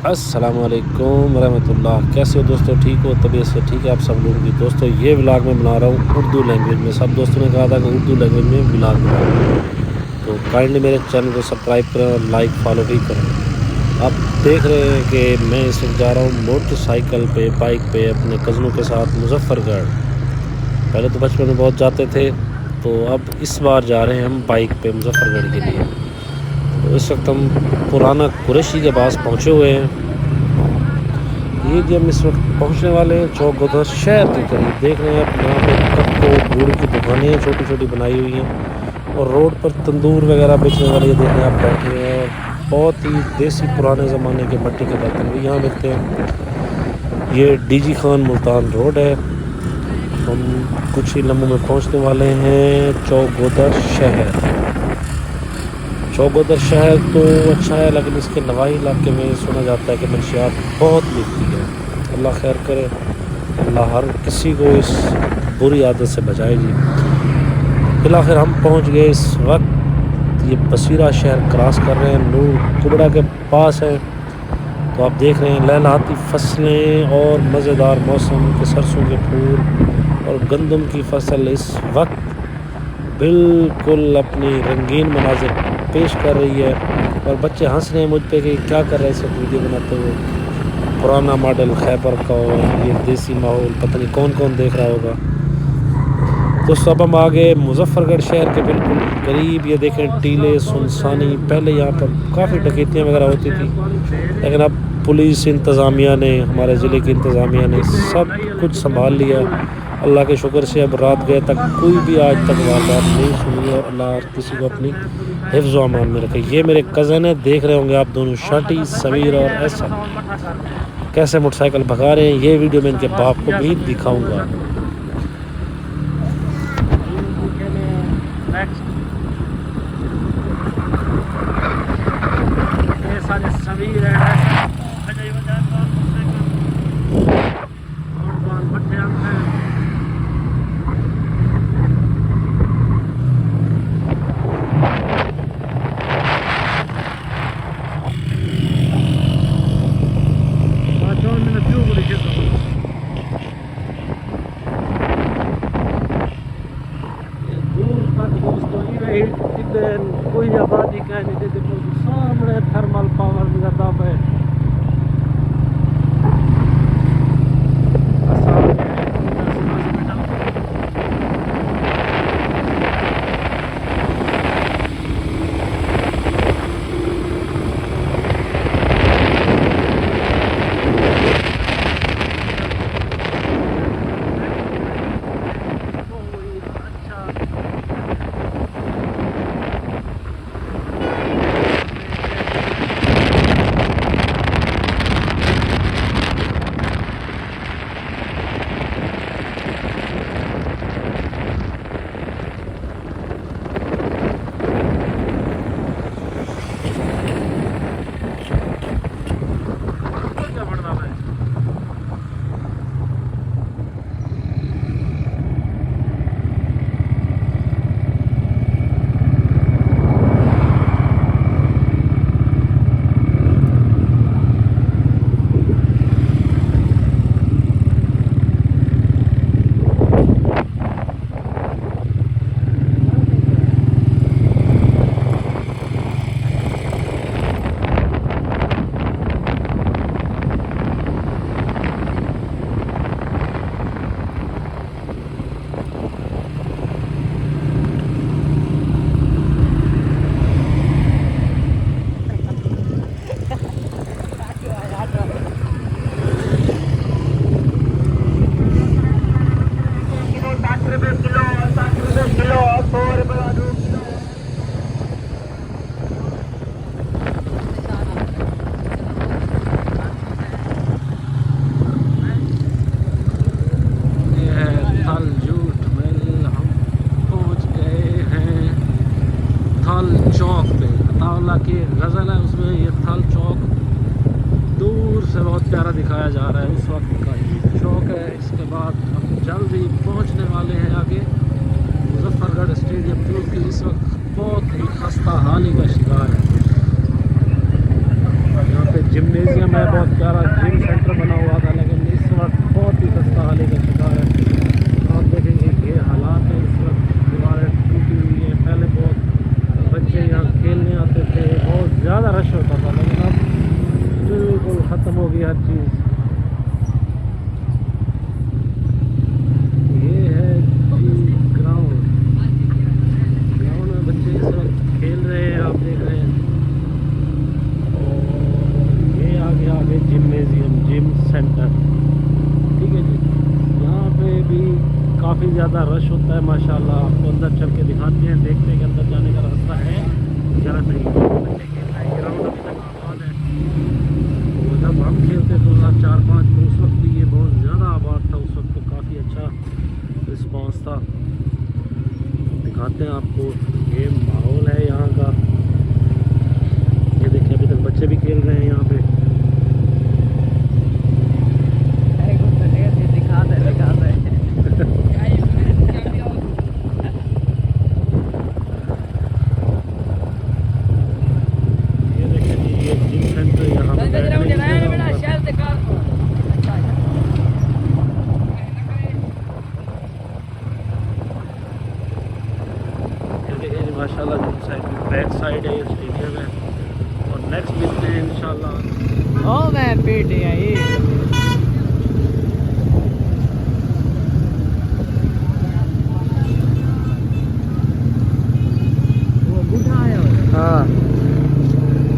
अस्सलाम वालेकुम रहमतुल्लाह। कैसे हो दोस्तों? ठीक हो? तबीयत से ठीक है आप सब लोगों की? दोस्तों ये व्लॉग मैं बना रहा हूँ उर्दू लैंग्वेज में। सब दोस्तों ने कहा था कि उर्दू लैंग्वेज में व्लॉग बनाओ, तो काइंडली मेरे चैनल को सब्सक्राइब करें और लाइक फॉलो भी करें। आप देख रहे हैं कि मैं इस वक्त जा रहा हूँ मोटरसाइकिल पे, बाइक पे अपने कज़नों के साथ मुजफ्फरगढ़। पहले तो बचपन में बहुत जाते थे, तो अब इस बार जा रहे हैं हम बाइक पे मुजफ्फरगढ़ के लिए। तो इस वक्त हम पुराना कुरैशी के पास पहुँचे हुए हैं। ये जी हम इस वक्त पहुंचने वाले हैं चौक गोदर शहर के करीब। देख रहे हैं आप यहाँ पे कक्को गुड़ की दुकानें छोटी छोटी बनाई हुई हैं और रोड पर तंदूर वगैरह बेचने वाले ये देख रहे हैं आप बैठे हैं। और बहुत ही देसी पुराने ज़माने के मिट्टी के बर्तन भी यहाँ मिलते हैं। ये डीजी खान मुल्तान रोड है। हम कुछ ही लम्हों में पहुँचने वाले हैं चौक गोदर शहर। चौगोदर शहर तो अच्छा है, लेकिन इसके नवाही इलाके में सुना जाता है कि मंशियात बहुत मिलती है। अल्लाह खैर करे, अल्लाह हर किसी को इस बुरी आदत से बचाए जी। फिर आखिर हम पहुंच गए। इस वक्त ये बसीरा शहर क्रॉस कर रहे हैं, नूर कुबड़ा के पास है। तो आप देख रहे हैं लहलहाती फसलें और मज़ेदार मौसम के सरसों के फूल और गंदम की फसल इस वक्त बिल्कुल अपनी रंगीन मनाजिर पेश कर रही है। और बच्चे हंस रहे हैं मुझ पे कि क्या कर रहे हैं इस वक्त वीडियो बनाते हुए। पुराना मॉडल खैबर का और ये देसी माहौल पता नहीं कौन कौन देख रहा होगा। तो सब हम आ गए मुजफ्फरगढ़ शहर के बिल्कुल करीब। ये देखें टीले सुनसानी। पहले यहाँ पर काफ़ी डकैतियाँ वगैरह होती थी, लेकिन अब पुलिस इंतज़ामिया ने, हमारे ज़िले की इंतज़ामिया ने सब कुछ संभाल लिया। अल्लाह के शुक्र से अब रात गए तक कोई भी आज तक वारदात नहीं सुनी है। अल्लाह किसी को अपनी हिफ्ज़ व अमान में रखे। ये मेरे कज़न है, देख रहे होंगे आप दोनों, शाटी समीर और ऐसा कैसे मोटरसाइकिल भगा रहे हैं। ये वीडियो मैं इनके बाप को भी दिखाऊंगा। कोई आबादी कहने के सामने थर्मल पावर ज्यादा है। चौक पे अताउल्लाह की गज़ल है, उसमें ये थल चौक दूर से बहुत प्यारा दिखाया जा रहा है। उस वक्त का ये चौक है। इसके बाद हम जल्द ही पहुँचने वाले हैं आगे मुजफ्फरगढ़ स्टेडियम, जो कि इस वक्त बहुत ही खस्ता हाली का शिकार है। यहाँ पे जिम्नेजियम है, चल के दिखाते हैं, देखते हैं कि अंदर जाने का रास्ता है या नहीं। बच्चे खेल रहे हैं, ग्राउंड अभी तक आबाद है। तो जब हम खेलते 2004-05 तो उस वक्त भी ये बहुत ज़्यादा आबाद था, उस वक्त तो काफ़ी अच्छा रिस्पॉन्स था। दिखाते हैं आपको, ये माहौल है यहाँ का। ये देखिए अभी तक बच्चे भी खेल रहे हैं यहाँ पे। ये देखिए जी, ये जिम सेंटर यहाँ पे बैठने की जगह होगा। माशाल्लाह जिम साइड की बैक साइड है, ये स्टेडियम है। और नेक्स्ट मिलते हैं इंशाल्लाह। ओ मैं पेट है ये वो बूढ़ा आया है। हाँ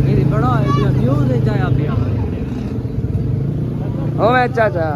ये बड़ा है, क्यों ले जाया अभी? ओ मैं चाचा